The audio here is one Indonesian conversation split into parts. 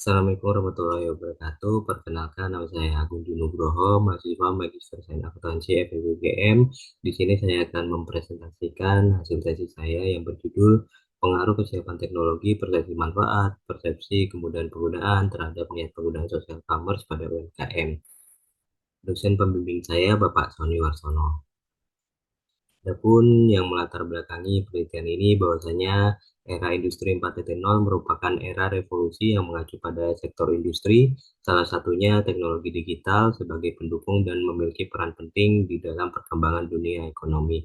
Assalamualaikum warahmatullahi wabarakatuh. Perkenalkan, nama saya Agung Dwi Nugroho, mahasiswa Magister Sains Akuntansi FEB UGM. Di sini saya akan mempresentasikan hasil tesis saya yang berjudul Pengaruh Kesiapan Teknologi, Persepsi Manfaat, Persepsi Kemudahan Penggunaan terhadap Niat Penggunaan Social Commerce pada UMKM. Dosen pembimbing saya Bapak Sony Warsono. Adapun yang melatar belakangi penelitian ini bahwasanya era industri 4.0 merupakan era revolusi yang mengacu pada sektor industri, salah satunya teknologi digital sebagai pendukung dan memiliki peran penting di dalam perkembangan dunia ekonomi.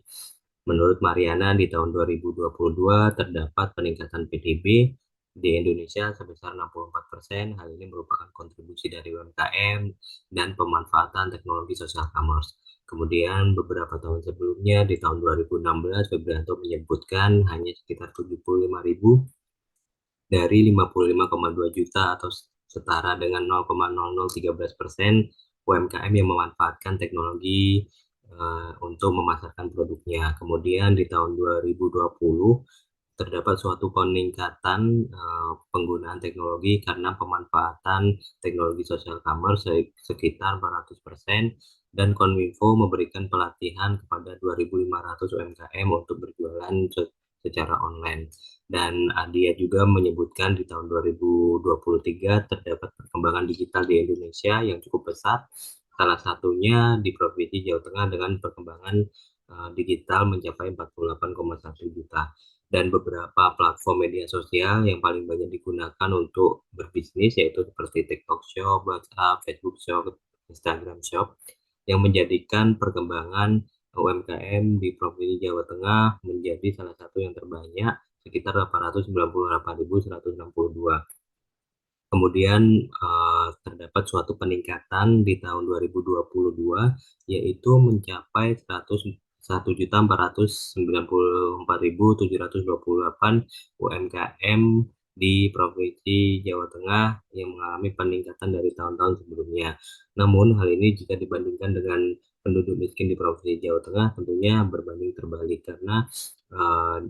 Menurut Mariana, di tahun 2022 terdapat peningkatan PDB di Indonesia sebesar 64%. Hal ini merupakan kontribusi dari UMKM dan pemanfaatan teknologi social commerce. Kemudian beberapa tahun sebelumnya, di tahun 2016, Febrianto menyebutkan hanya sekitar 75.000 dari 55,2 juta atau setara dengan 0,0013% UMKM yang memanfaatkan teknologi untuk memasarkan produknya. Kemudian di tahun 2020 terdapat suatu peningkatan penggunaan teknologi karena pemanfaatan teknologi social commerce sekitar 400%, dan Kominfo memberikan pelatihan kepada 2.500 UMKM untuk berjualan secara online. Dan Adia juga menyebutkan di tahun 2023 terdapat perkembangan digital di Indonesia yang cukup pesat, salah satunya di Provinsi Jawa Tengah dengan perkembangan digital mencapai 48,1 juta. Dan beberapa platform media sosial yang paling banyak digunakan untuk berbisnis yaitu seperti TikTok Shop, WhatsApp, Facebook Shop, Instagram Shop, yang menjadikan perkembangan UMKM di Provinsi Jawa Tengah menjadi salah satu yang terbanyak, sekitar 898.162. Kemudian terdapat suatu peningkatan di tahun 2022 yaitu mencapai 1.494.728 UMKM di Provinsi Jawa Tengah yang mengalami peningkatan dari tahun-tahun sebelumnya. Namun hal ini jika dibandingkan dengan penduduk miskin di Provinsi Jawa Tengah tentunya berbanding terbalik, karena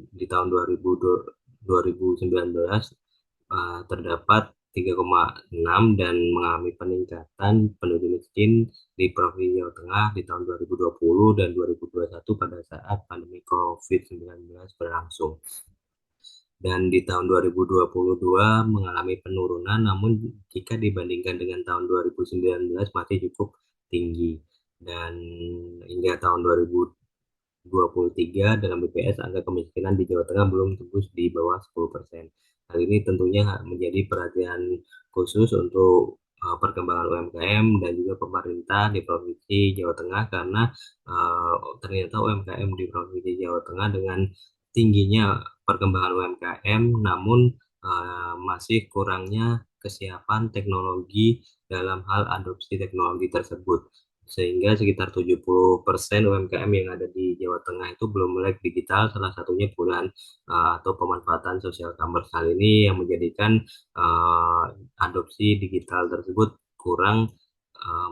di tahun 2019 terdapat 3,6 dan mengalami peningkatan penduduk miskin di Provinsi Jawa Tengah di tahun 2020 dan 2021 pada saat pandemi COVID-19 berlangsung. Dan di tahun 2022 mengalami penurunan, namun jika dibandingkan dengan tahun 2019 masih cukup tinggi. Dan hingga tahun 2023 dalam BPS angka kemiskinan di Jawa Tengah belum tembus di bawah 10%. Hal ini tentunya menjadi perhatian khusus untuk perkembangan UMKM dan juga pemerintah di Provinsi Jawa Tengah, karena ternyata UMKM di Provinsi Jawa Tengah dengan tingginya perkembangan UMKM namun masih kurangnya kesiapan teknologi dalam hal adopsi teknologi tersebut, sehingga sekitar 70% UMKM yang ada di Jawa Tengah itu belum melek digital, salah satunya penggunaan atau pemanfaatan social commerce. Hal ini yang menjadikan adopsi digital tersebut kurang,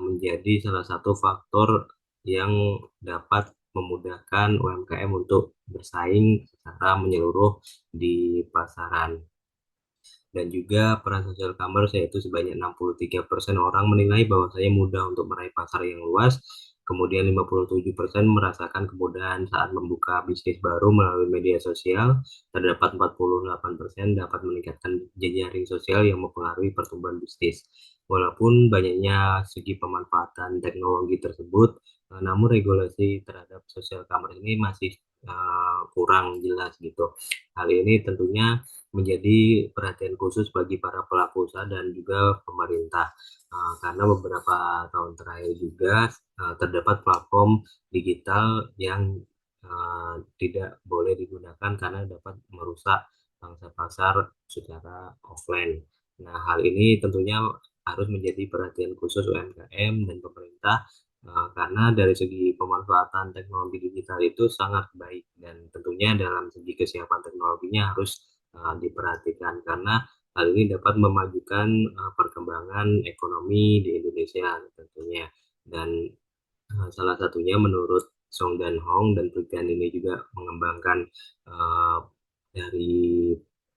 menjadi salah satu faktor yang dapat memudahkan UMKM untuk bersaing secara menyeluruh di pasaran. Dan juga peran social commerce yaitu sebanyak 63% orang menilai bahwa saya mudah untuk meraih pasar yang luas. Kemudian 57% merasakan kemudahan saat membuka bisnis baru melalui media sosial. Terdapat 48% dapat meningkatkan jejaring sosial yang mempengaruhi pertumbuhan bisnis. Walaupun banyaknya segi pemanfaatan teknologi tersebut, namun regulasi terhadap social commerce ini masih kurang jelas gitu. Hal ini tentunya menjadi perhatian khusus bagi para pelaku usaha dan juga pemerintah, karena beberapa tahun terakhir juga terdapat platform digital yang tidak boleh digunakan karena dapat merusak pangsa pasar secara offline. Nah, hal ini tentunya harus menjadi perhatian khusus UMKM dan pemerintah, karena dari segi pemanfaatan teknologi digital itu sangat baik, dan tentunya dalam segi kesiapan teknologinya harus diperhatikan, karena hal ini dapat memajukan perkembangan ekonomi di Indonesia tentunya. Dan salah satunya menurut Song dan Hong, dan penelitian ini juga mengembangkan dari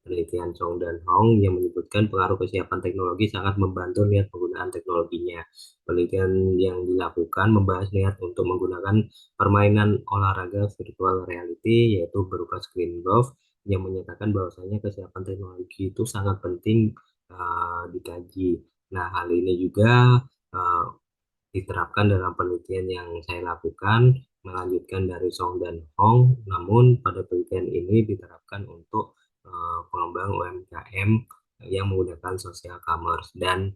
penelitian Chong dan Hong yang menyebutkan pengaruh kesiapan teknologi sangat membantu niat penggunaan teknologinya. Penelitian yang dilakukan membahas niat untuk menggunakan permainan olahraga virtual reality, yaitu berupa screen golf, yang menyatakan bahwasanya kesiapan teknologi itu sangat penting dikaji. Nah, hal ini juga uh, diterapkan dalam penelitian yang saya lakukan, melanjutkan dari Song dan Hong, namun pada penelitian ini diterapkan untuk pengembang UMKM yang menggunakan social commerce dan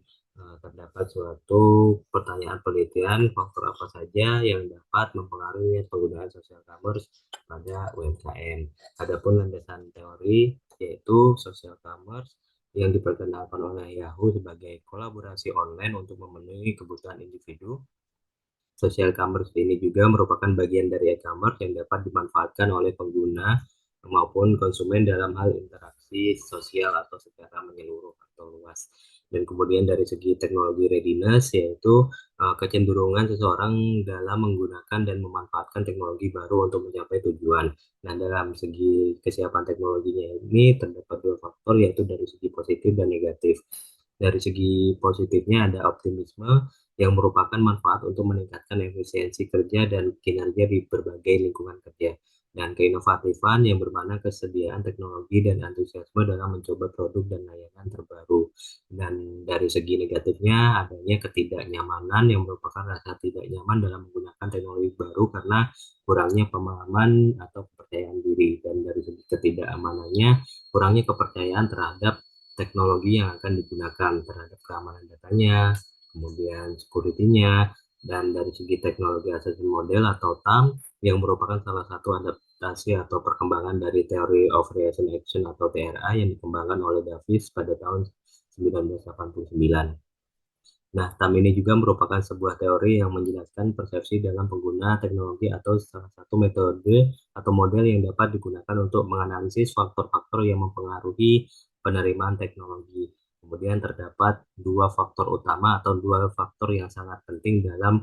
terdapat suatu pertanyaan penelitian faktor apa saja yang dapat mempengaruhi penggunaan social commerce pada UMKM. Adapun landasan teori yaitu social commerce yang diperkenalkan oleh Yahoo sebagai kolaborasi online untuk memenuhi kebutuhan individu. Social commerce ini juga merupakan bagian dari e-commerce yang dapat dimanfaatkan oleh pengguna maupun konsumen dalam hal interaksi sosial atau secara menyeluruh atau luas. Dan kemudian dari segi teknologi readiness, yaitu kecenderungan seseorang dalam menggunakan dan memanfaatkan teknologi baru untuk mencapai tujuan. Nah, dalam segi kesiapan teknologinya ini terdapat dua faktor, yaitu dari segi positif dan negatif. Dari segi positifnya ada optimisme yang merupakan manfaat untuk meningkatkan efisiensi kerja dan kinerja di berbagai lingkungan kerja, dan keinovatifan yang bermakna kesediaan teknologi dan antusiasme dalam mencoba produk dan layanan terbaru. Dan dari segi negatifnya adanya ketidaknyamanan yang merupakan rasa tidak nyaman dalam menggunakan teknologi baru karena kurangnya pemahaman atau kepercayaan diri. Dan dari segi ketidakamanannya, kurangnya kepercayaan terhadap teknologi yang akan digunakan, terhadap keamanan datanya, kemudian security-nya, dan dari segi teknologi assessment model atau TAM yang merupakan salah satu adaptasi atau perkembangan dari Theory of Reaction Action atau TRA yang dikembangkan oleh Davis pada tahun 1989. Nah, TAM ini juga merupakan sebuah teori yang menjelaskan persepsi dalam pengguna teknologi atau salah satu metode atau model yang dapat digunakan untuk menganalisis faktor-faktor yang mempengaruhi penerimaan teknologi. Kemudian terdapat dua faktor utama atau dua faktor yang sangat penting dalam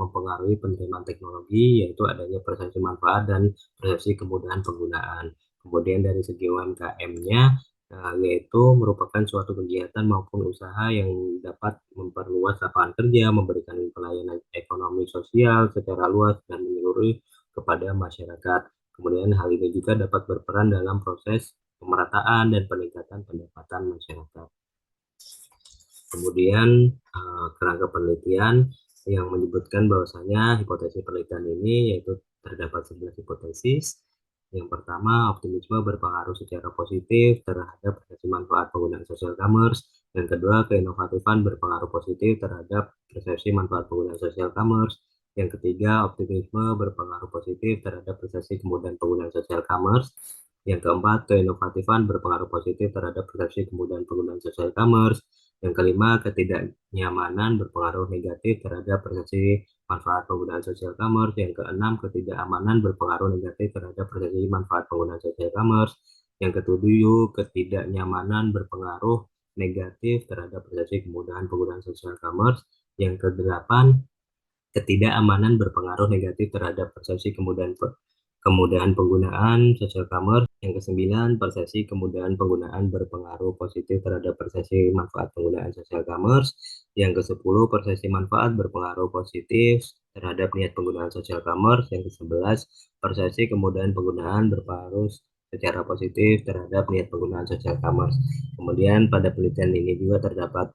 mempengaruhi penerimaan teknologi, yaitu adanya persepsi manfaat dan persepsi kemudahan penggunaan. Kemudian dari segi UMKM-nya, yaitu merupakan suatu kegiatan maupun usaha yang dapat memperluas lapangan kerja, memberikan pelayanan ekonomi sosial secara luas dan menyeluruh kepada masyarakat. Kemudian hal ini juga dapat berperan dalam proses pemerataan dan peningkatan pendapatan masyarakat. Kemudian kerangka penelitian yang menyebutkan bahwasanya hipotesis penelitian ini yaitu terdapat 11 hipotesis. Yang pertama, optimisme berpengaruh secara positif terhadap persepsi manfaat penggunaan social commerce. Yang kedua, keinovatifan berpengaruh positif terhadap persepsi manfaat penggunaan social commerce. Yang ketiga, optimisme berpengaruh positif terhadap persepsi kemudahan penggunaan social commerce. Yang keempat, keinovatifan berpengaruh positif terhadap persepsi kemudahan penggunaan social commerce. Yang kelima, ketidaknyamanan berpengaruh negatif terhadap persepsi manfaat penggunaan social commerce. Yang keenam, ketidakamanan berpengaruh negatif terhadap persepsi manfaat penggunaan social commerce. Yang ketujuh, ketidaknyamanan berpengaruh negatif terhadap persepsi kemudahan penggunaan social commerce. Yang kedelapan, ketidakamanan berpengaruh negatif terhadap persepsi kemudahan penggunaan social commerce. Yang kesembilan, persepsi kemudahan penggunaan berpengaruh positif terhadap persepsi manfaat penggunaan social commerce. Yang kesepuluh, persepsi manfaat berpengaruh positif terhadap niat penggunaan social commerce. Yang kesebelas, persepsi kemudahan penggunaan berpengaruh secara positif terhadap niat penggunaan social commerce. Kemudian pada penelitian ini juga terdapat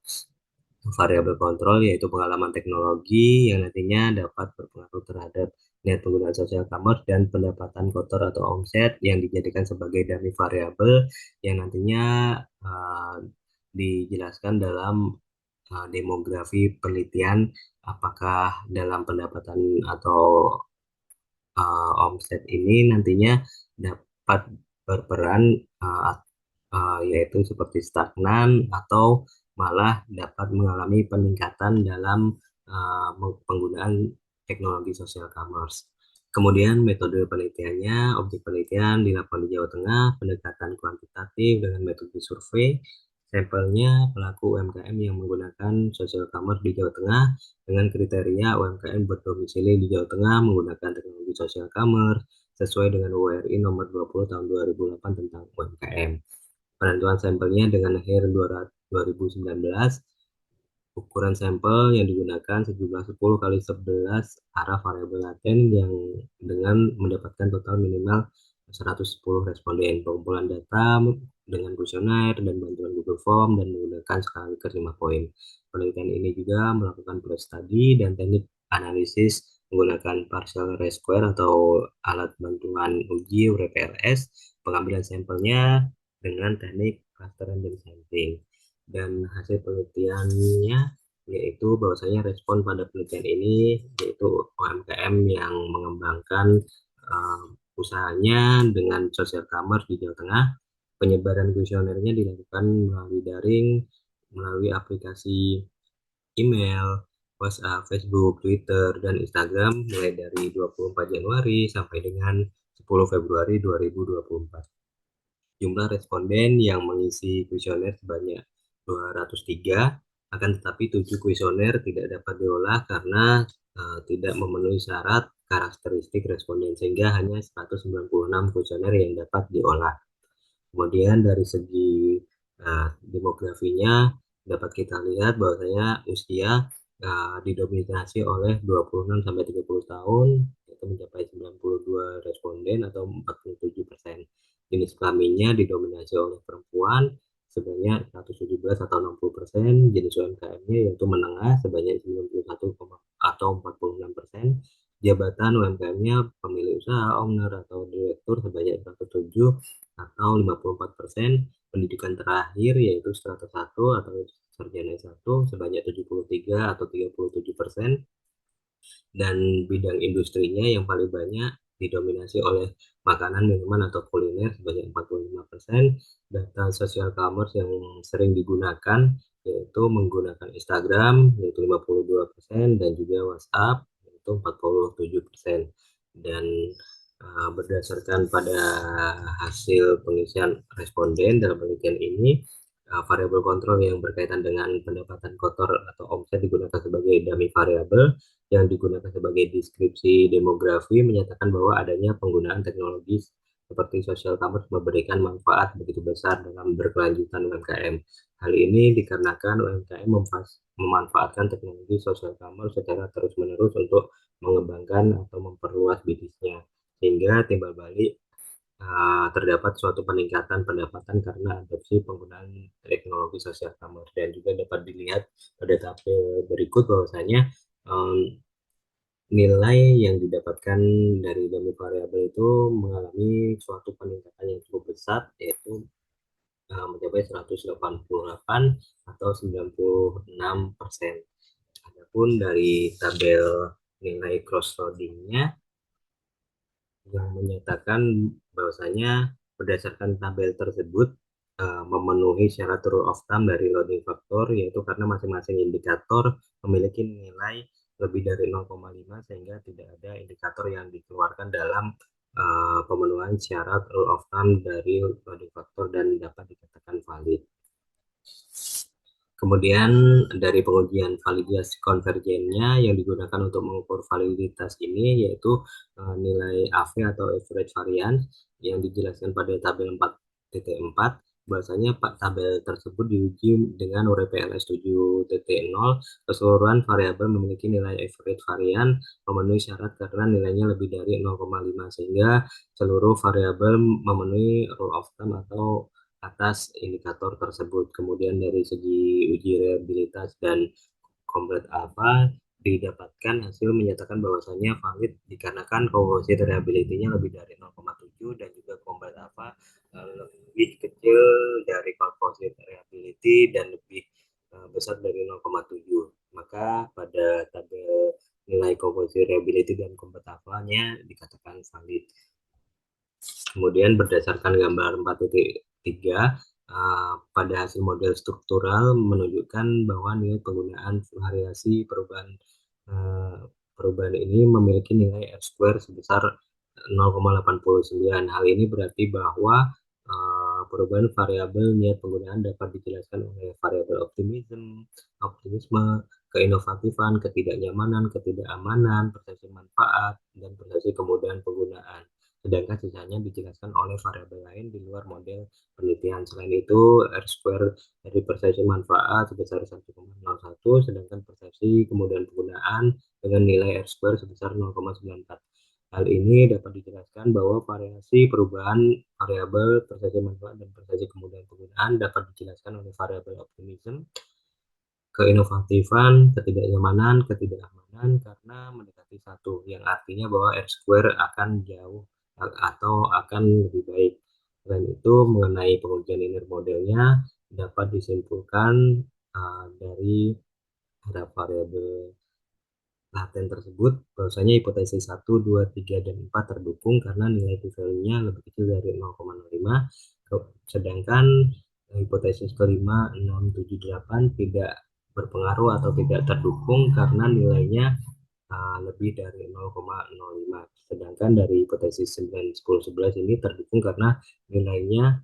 variabel kontrol, yaitu pengalaman teknologi yang nantinya dapat berpengaruh terhadap niat penggunaan social commerce dan pendapatan kotor atau omset yang dijadikan sebagai dummy variabel yang nantinya uh, dijelaskan dalam demografi penelitian, apakah dalam pendapatan atau omset ini nantinya dapat berperan yaitu seperti stagnan atau malah dapat mengalami peningkatan dalam penggunaan teknologi social commerce. Kemudian metode penelitiannya, objek penelitian dilakukan di Jawa Tengah, pendekatan kuantitatif dengan metode survei. Sampelnya pelaku UMKM yang menggunakan social commerce di Jawa Tengah dengan kriteria UMKM berdomisili di Jawa Tengah menggunakan teknologi social commerce sesuai dengan URI nomor 20 tahun 2008 tentang UMKM. penentuan sampelnya dengan akhir 2019. Ukuran sampel yang digunakan sejumlah 10 kali 11 arah variabel laten yang dengan mendapatkan total minimal 110 responden. Pengumpulan data dengan kuesioner dan bantuan Google Form dan menggunakan skala Likert 5 poin. Penelitian ini juga melakukan case study dan teknik analisis menggunakan partial race square atau alat bantuan uji URPLS, pengambilan sampelnya dengan teknik cluster random sampling. Dan hasil penelitiannya yaitu bahwasanya respon pada penelitian ini yaitu UMKM yang mengembangkan usahanya dengan social commerce di Jawa Tengah. Penyebaran kuesionernya dilakukan melalui daring, melalui aplikasi email, WhatsApp, Facebook, Twitter, dan Instagram mulai dari 24 Januari sampai dengan 10 Februari 2024. Jumlah responden yang mengisi kuesioner sebanyak 203, akan tetapi 7 kuesioner tidak dapat diolah karena tidak memenuhi syarat karakteristik responden, sehingga hanya 196 kuesioner yang dapat diolah. Kemudian dari segi demografinya dapat kita lihat bahwasanya usia didominasi oleh 26 sampai 30 tahun, yaitu mencapai 92 responden atau 47%. Jenis kelaminnya didominasi oleh perempuan sebanyak 117 atau 60%, jenis UMKM-nya yaitu menengah sebanyak 91 atau 46%, jabatan UMKM-nya pemilik usaha, owner atau direktur sebanyak 107 atau 54%, pendidikan terakhir yaitu strata 1 atau sarjana S1 sebanyak 73 atau 37%, dan bidang industrinya yang paling banyak didominasi oleh makanan, minuman, atau kuliner sebanyak 45%. Data social commerce yang sering digunakan yaitu menggunakan Instagram yaitu 52% dan juga WhatsApp yaitu 47%. Dan berdasarkan pada hasil pengisian responden dalam penelitian ini, variabel kontrol yang berkaitan dengan pendapatan kotor atau omset digunakan sebagai dummy variabel yang digunakan sebagai deskripsi demografi, menyatakan bahwa adanya penggunaan teknologi seperti social commerce memberikan manfaat begitu besar dalam berkelanjutan UMKM. Hal ini dikarenakan UMKM memanfaatkan teknologi social commerce secara terus-menerus untuk mengembangkan atau memperluas bisnisnya, sehingga timbal balik terdapat suatu peningkatan pendapatan karena adopsi penggunaan teknologi social commerce. Dan juga dapat dilihat pada tabel berikut bahwasanya nilai yang didapatkan dari dummy variabel itu mengalami suatu peningkatan yang cukup besar, yaitu mencapai 188 atau 96%. Adapun dari tabel nilai cross loadingnya yang menyatakan bahwasanya berdasarkan tabel tersebut memenuhi syarat rule of thumb dari loading factor, yaitu karena masing-masing indikator memiliki nilai lebih dari 0,5 sehingga tidak ada indikator yang dikeluarkan dalam pemenuhan syarat rule of thumb dari loading factor dan dapat dikatakan valid. Kemudian dari pengujian validitas konvergennya yang digunakan untuk mengukur validitas ini yaitu nilai AV atau average variance yang dijelaskan pada tabel 4.4. Bahwasanya tabel tersebut diuji dengan URPLS 7.0. Keseluruhan variabel memiliki nilai average variance memenuhi syarat karena nilainya lebih dari 0,5 sehingga seluruh variabel memenuhi rule of thumb atau atas indikator tersebut. Kemudian dari segi uji reliabilitas dan combat alpha didapatkan hasil menyatakan bahwasannya valid dikarenakan composite reliability-nya lebih dari 0,7 dan juga combat alpha lebih kecil dari composite reliability dan lebih besar dari 0,7. Maka pada tabel nilai composite reliability dan combat alpha-nya dikatakan valid. Kemudian berdasarkan gambar 4.3 pada hasil model struktural menunjukkan bahwa nilai penggunaan variasi perubahan ini memiliki nilai R-square sebesar 0,89. Hal ini berarti bahwa perubahan variabel niat penggunaan dapat dijelaskan oleh variabel optimisme, keinovatifan, ketidaknyamanan, ketidakamanan, persepsi manfaat, dan persepsi kemudahan penggunaan. sedangkan sisanya dijelaskan oleh variabel lain di luar model penelitian. Selain itu, R-square dari persepsi manfaat sebesar 1,01, sedangkan persepsi kemudahan penggunaan dengan nilai R-square sebesar 0,94. Hal ini dapat dijelaskan bahwa variasi perubahan variabel persepsi manfaat dan persepsi kemudahan penggunaan dapat dijelaskan oleh variabel optimisme, keinovatifan, ketidaknyamanan, ketidakamanan karena mendekati satu, yang artinya bahwa R square akan jauh atau akan lebih baik. Selain itu, mengenai pengujian inner modelnya dapat disimpulkan dari ada variabel laten tersebut bahwasanya hipotesis 1, 2, 3, dan 4 terdukung karena nilai p-value-nya lebih kecil dari 0,05, sedangkan hipotesis kelima, 6, 7, 8 tidak berpengaruh atau tidak terdukung karena nilainya lebih dari 0,05. Sedangkan dari hipotesis 9, 10, 11 ini terdukung karena nilainya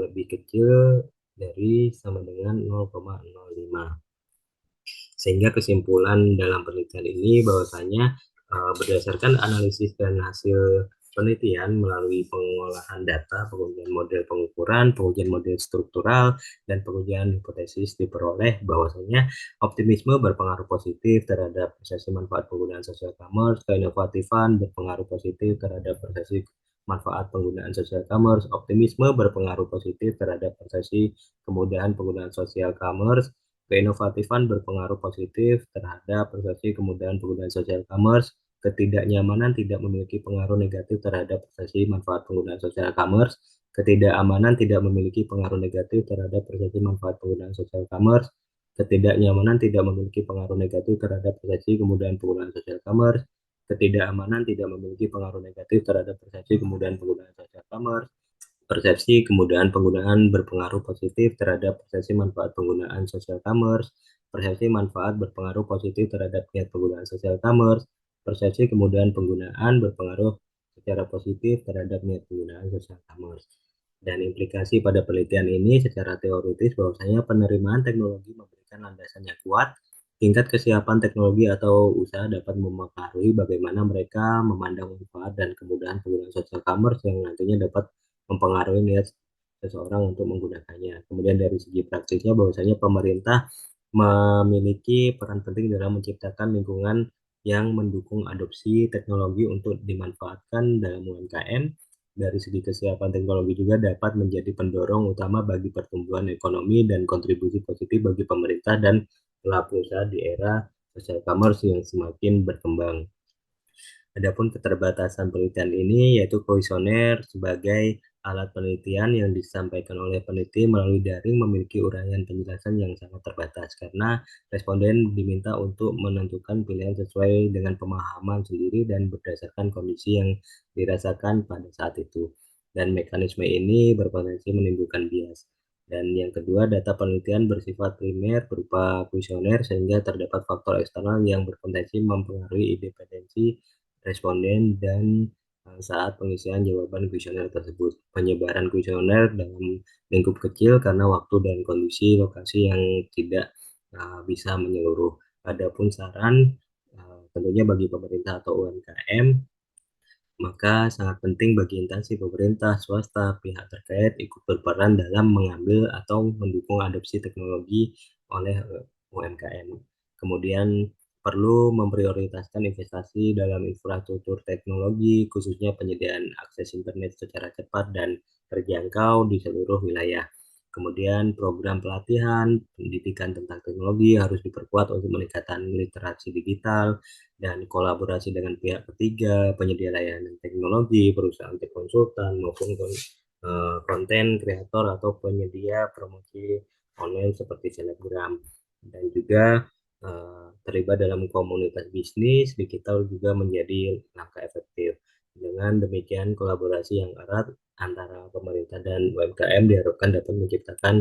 lebih kecil dari sama dengan 0,05. Sehingga kesimpulan dalam penelitian ini bahwasanya berdasarkan analisis dan hasil penelitian melalui pengolahan data, pengujian model pengukuran, pengujian model struktural, dan pengujian hipotesis diperoleh bahwasanya optimisme berpengaruh positif terhadap persepsi manfaat penggunaan social commerce, keinovatifan berpengaruh positif terhadap persepsi manfaat penggunaan social commerce, optimisme berpengaruh positif terhadap persepsi kemudahan penggunaan social commerce, keinovatifan berpengaruh positif terhadap persepsi kemudahan penggunaan social commerce, ketidaknyamanan tidak memiliki pengaruh negatif terhadap persepsi manfaat penggunaan social commerce, ketidakamanan tidak memiliki pengaruh negatif terhadap persepsi manfaat penggunaan social commerce, ketidaknyamanan tidak memiliki pengaruh negatif terhadap persepsi kemudahan penggunaan social commerce, ketidakamanan tidak memiliki pengaruh negatif terhadap persepsi kemudahan penggunaan social commerce, persepsi kemudahan penggunaan berpengaruh positif terhadap persepsi manfaat penggunaan social commerce, persepsi manfaat berpengaruh positif terhadap niat penggunaan social commerce, persepsi kemudahan penggunaan berpengaruh secara positif terhadap niat penggunaan social commerce. Dan implikasi pada penelitian ini secara teoritis bahwasanya penerimaan teknologi memberikan landasan yang kuat, tingkat kesiapan teknologi atau usaha dapat mempengaruhi bagaimana mereka memandang manfaat dan kemudahan penggunaan social commerce yang nantinya dapat mempengaruhi niat seseorang untuk menggunakannya. Kemudian dari segi praktisnya bahwasanya pemerintah memiliki peran penting dalam menciptakan lingkungan yang mendukung adopsi teknologi untuk dimanfaatkan dalam UMKM. Dari segi kesiapan teknologi juga dapat menjadi pendorong utama bagi pertumbuhan ekonomi dan kontribusi positif bagi pemerintah dan pelaku usaha di era social commerce yang semakin berkembang. Adapun keterbatasan penelitian ini yaitu kuesioner sebagai alat penelitian yang disampaikan oleh peneliti melalui daring memiliki uraian penjelasan yang sangat terbatas karena responden diminta untuk menentukan pilihan sesuai dengan pemahaman sendiri dan berdasarkan kondisi yang dirasakan pada saat itu. Dan mekanisme ini berpotensi menimbulkan bias. Dan yang kedua, data penelitian bersifat primer berupa kuesioner sehingga terdapat faktor eksternal yang berpotensi mempengaruhi independensi responden dan saat pengisian jawaban kuesioner tersebut. Penyebaran kuesioner dalam lingkup kecil karena waktu dan kondisi lokasi yang tidak bisa menyeluruh. Adapun saran tentunya bagi pemerintah atau UMKM, maka sangat penting bagi instansi pemerintah, swasta, pihak terkait ikut berperan dalam mengambil atau mendukung adopsi teknologi oleh UMKM. Kemudian perlu memprioritaskan investasi dalam infrastruktur teknologi, khususnya penyediaan akses internet secara cepat dan terjangkau di seluruh wilayah. Kemudian program pelatihan, pendidikan tentang teknologi harus diperkuat untuk meningkatkan literasi digital dan kolaborasi dengan pihak ketiga, penyedia layanan teknologi, perusahaan konsultan maupun konten kreator atau penyedia promosi online seperti selebgram. Dan juga terlibat dalam komunitas bisnis digital juga menjadi langkah efektif. Dengan demikian, kolaborasi yang erat antara pemerintah dan UMKM diharapkan dapat menciptakan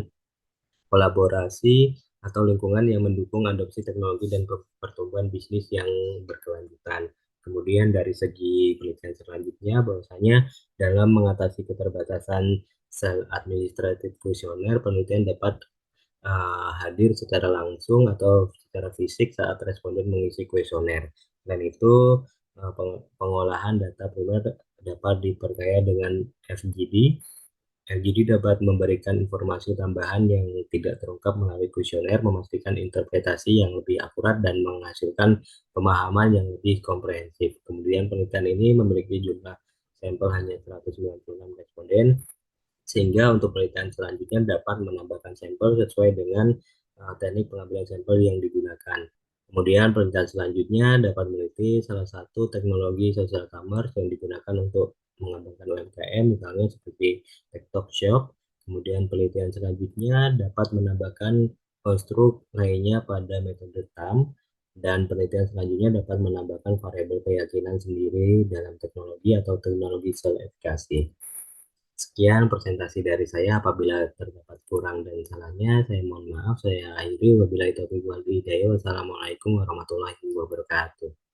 kolaborasi atau lingkungan yang mendukung adopsi teknologi dan pertumbuhan bisnis yang berkelanjutan. Kemudian dari segi penelitian selanjutnya bahwasanya dalam mengatasi keterbatasan sel administratif kuesioner, penelitian dapat hadir secara langsung atau secara fisik saat responden mengisi kuesioner. Dan itu pengolahan data primer dapat diperkaya dengan FGD. FGD dapat memberikan informasi tambahan yang tidak terungkap melalui kuesioner, memastikan interpretasi yang lebih akurat dan menghasilkan pemahaman yang lebih komprehensif. Kemudian penelitian ini memiliki jumlah sampel hanya 196 responden, sehingga untuk penelitian selanjutnya dapat menambahkan sampel sesuai dengan teknik pengambilan sampel yang digunakan. Kemudian penelitian selanjutnya dapat meneliti salah satu teknologi social commerce yang digunakan untuk mengembangkan UMKM, misalnya seperti TikTok Shop. Kemudian penelitian selanjutnya dapat menambahkan konstruk lainnya pada metode TAM, dan penelitian selanjutnya dapat menambahkan variabel keyakinan sendiri dalam teknologi atau teknologi sel efikasi. Sekian presentasi dari saya. Apabila terdapat kurang dan salahnya, saya mohon maaf. Saya akhiri. Wabillahi taufiq wal hidayah. Wassalamualaikum warahmatullahi wabarakatuh.